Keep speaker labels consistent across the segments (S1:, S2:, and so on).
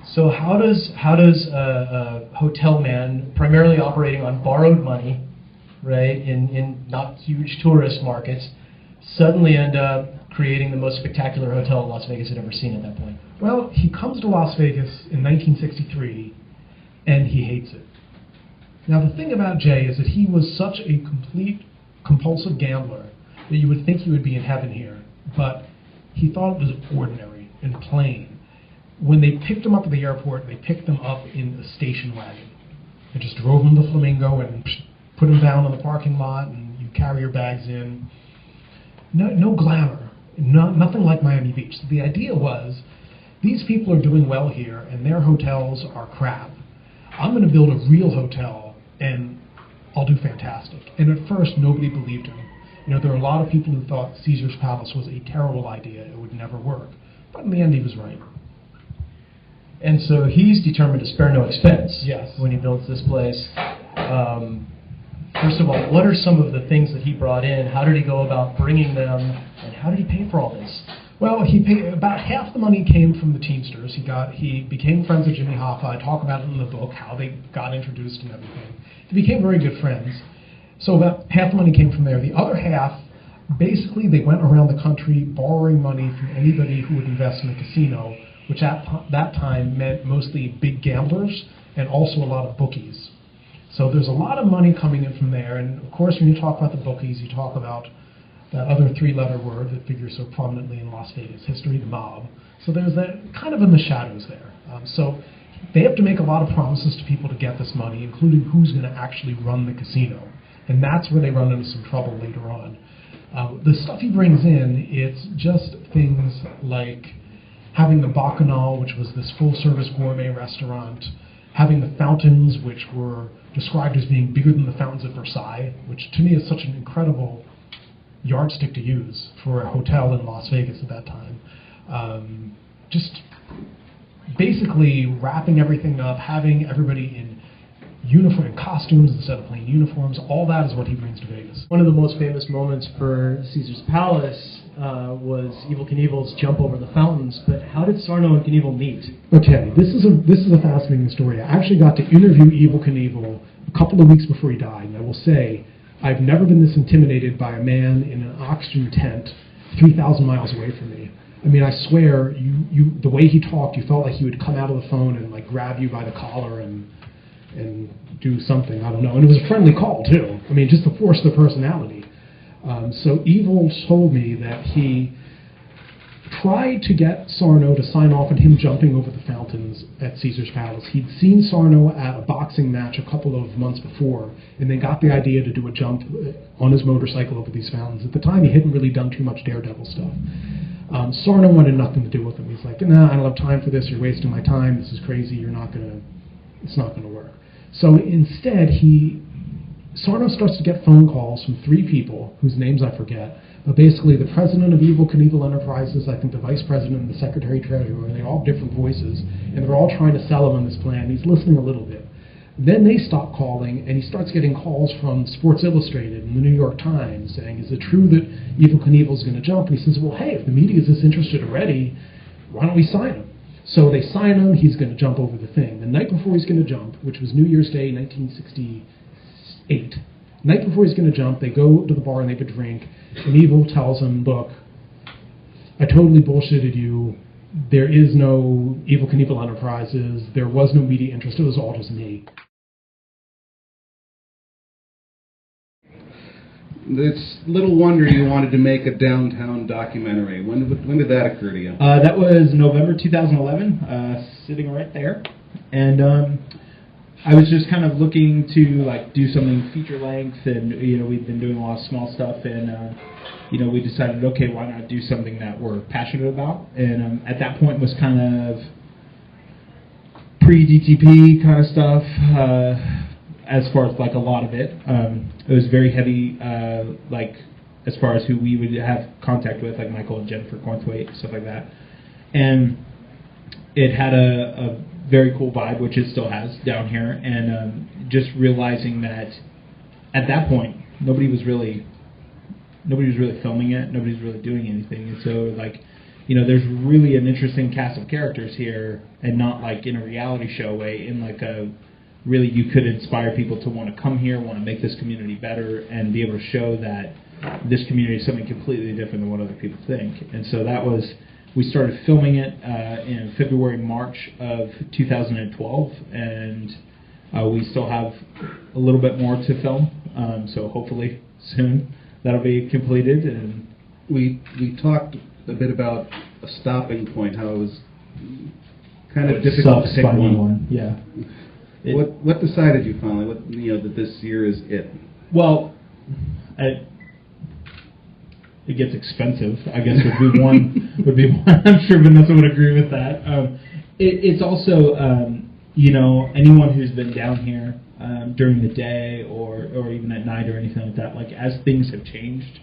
S1: So how does a hotel man, primarily operating on borrowed money, right, in not huge tourist markets, suddenly end up creating the most spectacular hotel Las Vegas had ever seen at that point?
S2: Well, he comes to Las Vegas in 1963, and he hates it. Now, the thing about Jay is that he was such a complete compulsive gambler that you would think he would be in heaven here, but he thought it was ordinary and plain. When they picked him up at the airport, they picked him up in a station wagon and just drove him to Flamingo and put him down on the parking lot, and you carry your bags in. No glamour, nothing like Miami Beach. So the idea was, these people are doing well here, and their hotels are crap. I'm going to build a real hotel, and I'll do fantastic. And at first, nobody believed him. You know, there were a lot of people who thought Caesar's Palace was a terrible idea. It would never work. But in the end, he was right.
S1: And so he's determined to spare no expense.
S2: Yes.
S1: When he builds this place. First of all, what are some of the things that he brought in? How did he go about bringing them? And how did he pay for all this?
S2: Well, he paid about half the money came from the Teamsters. He became friends with Jimmy Hoffa. I talk about it in the book, how they got introduced and everything. They became very good friends. So about half the money came from there. The other half, basically, they went around the country borrowing money from anybody who would invest in a casino, which at that time meant mostly big gamblers and also a lot of bookies. So there's a lot of money coming in from there. And of course, when you talk about the bookies, you talk about that other three-letter word that figures so prominently in Las Vegas history, the mob. So there's that kind of in the shadows there. So they have to make a lot of promises to people to get this money, including who's going to actually run the casino. And that's where they run into some trouble later on. The stuff he brings in, it's just things like having the Bacchanal, which was this full-service gourmet restaurant, having the fountains, which were described as being bigger than the fountains at Versailles, which to me is such an incredible yardstick to use for a hotel in Las Vegas at that time. Just basically wrapping everything up, having everybody in uniform costumes instead of plain uniforms, all that is what he brings to Vegas.
S1: One of the most famous moments for Caesar's Palace was Evel Knievel's jump over the fountains, but how did Sarno and Knievel meet?
S2: Okay, this is a fascinating story. I actually got to interview Evel Knievel a couple of weeks before he died, and I will say, I've never been this intimidated by a man in an oxygen tent 3,000 miles away from me. I mean, I swear, the way he talked, you felt like he would come out of the phone and like grab you by the collar and do something, I don't know. And it was a friendly call, too. I mean, just the force of the personality. So Evel told me that he tried to get Sarno to sign off on him jumping over the fountains at Caesar's Palace. He'd seen Sarno at a boxing match a couple of months before, and they got the idea to do a jump on his motorcycle over these fountains. At the time, he hadn't really done too much daredevil stuff. Sarno wanted nothing to do with him. He's like, nah, I don't have time for this. You're wasting my time. This is crazy. It's not gonna work. So instead, Sarno starts to get phone calls from three people whose names I forget, but basically the president of Evel Knievel Enterprises, I think the vice president and the secretary treasurer, and they all have different voices, and they're all trying to sell him on this plan. He's listening a little bit. Then they stop calling, and he starts getting calls from Sports Illustrated and the New York Times saying, is it true that Evel Knievel's going to jump? And he says, well, hey, if the media is this interested already, why don't we sign him? So they sign him, he's going to jump over the thing. The night before he's going to jump, which was New Year's Day, 1968, the night before he's going to jump, they go to the bar and they have a drink, and Evel tells him, look, I totally bullshitted you. There is no Evel Knievel Enterprises. There was no media interest. It was all just me.
S3: It's little wonder you wanted to make a downtown documentary. When did that occur to you?
S4: That was November 2011, sitting right there. And I was just kind of looking to like do something feature length, and we'd been doing a lot of small stuff, and we decided, okay, why not do something that we're passionate about? And at that point was kind of pre-DTP kind of stuff. As far as like a lot of it, it was very heavy, like as far as who we would have contact with, like Michael and Jennifer Cornthwaite, stuff like that. And it had a very cool vibe, which it still has down here. And just realizing that at that point, nobody was really filming it, nobody was really doing anything. And so like you know, there's really an interesting cast of characters here, and not like in a reality show way, in like a really you could inspire people to want to come here, want to make this community better, and be able to show that this community is something completely different than what other people think. And so that was, we started filming it in February, March of 2012, and we still have a little bit more to film, so hopefully soon that'll be completed. And
S3: we talked a bit about a stopping point, how it was kind of difficult to pick one.
S4: Yeah.
S3: What decided you finally? What, you know, that this year is it?
S4: Well, it gets expensive, I guess, would be one. I'm sure Vanessa would agree with that. It's also, you know, anyone who's been down here during the day or even at night or anything like that, like as things have changed,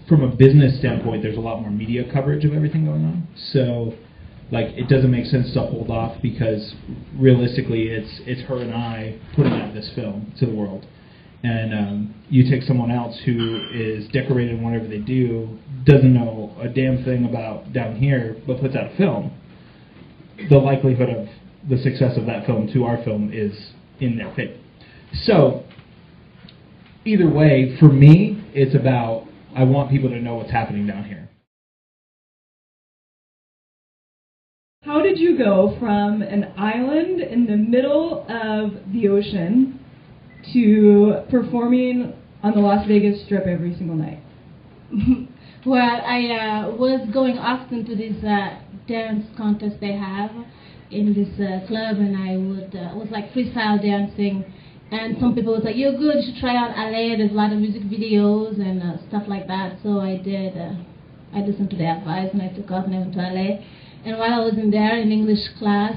S4: from a business standpoint, there's a lot more media coverage of everything going on. So, like, it doesn't make sense to hold off, because realistically, it's her and I putting out this film to the world. And you take someone else who is decorated in whatever they do, doesn't know a damn thing about down here, but puts out a film. The likelihood of the success of that film to our film is in their favor. So, either way, for me, it's about, I want people to know what's happening down here.
S5: How did you go from an island in the middle of the ocean to performing on the Las Vegas Strip every single night?
S6: Well, I was going often to this dance contest they have in this club, and I was like freestyle dancing. And some people was like, "You're good, you should try out LA. There's a lot of music videos and stuff like that." So I did. I listened to their advice, and I took off and I went to LA. And while I was in there in English class,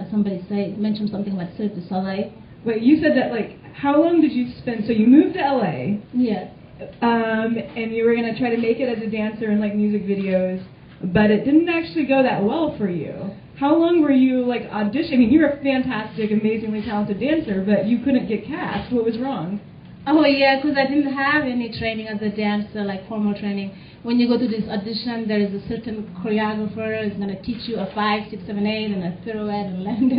S6: somebody mentioned something about Cirque du Soleil.
S5: Wait, you said that, like, how long did you spend? So you moved to LA.
S6: Yes.
S5: And you were going to try to make it as a dancer in, like, music videos, but it didn't actually go that well for you. How long were you, like, auditioning? I mean, you're a fantastic, amazingly talented dancer, but you couldn't get cast. What was wrong?
S6: Oh, yeah, because I didn't have any training as a dancer, like formal training. When you go to this audition, there is a certain choreographer who's going to teach you a 5, 6, 7, 8, and a pirouette and land.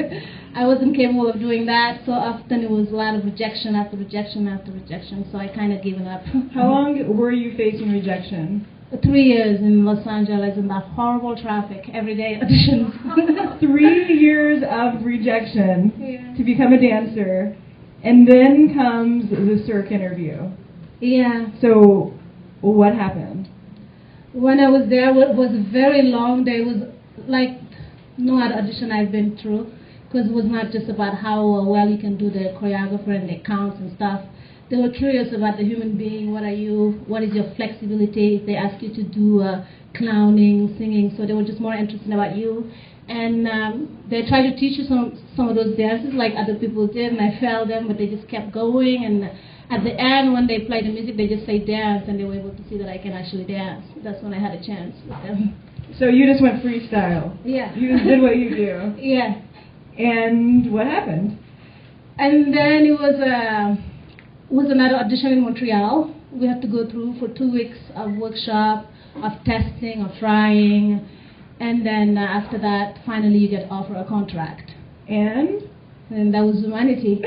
S6: I wasn't capable of doing that, so often it was a lot of rejection after rejection after rejection, so I kind of given up.
S5: How long were you facing rejection?
S6: 3 years in Los Angeles in that horrible traffic, everyday auditions.
S5: 3 years of rejection to become a dancer, and then comes the Cirque interview.
S6: Yeah.
S5: So, what happened?
S6: When I was there, it was a very long day. It was like no other audition I've been through, because it was not just about how well you can do the choreographer and the counts and stuff. They were curious about the human being. What are you? What is your flexibility? They ask you to do clowning, singing, so they were just more interested about you. And they tried to teach you some of those dances like other people did, and I failed them, but they just kept going. And at the end, when they played the music, they just say dance, and they were able to see that I can actually dance. That's when I had a chance with them.
S5: So you just went freestyle?
S6: Yeah.
S5: You just did what you do?
S6: Yeah. And
S5: what happened?
S6: And then it was another audition in Montreal. We had to go through for 2 weeks of workshop, of testing, of trying. And then after that, finally you get offered a contract.
S5: And
S6: that was Zumanity.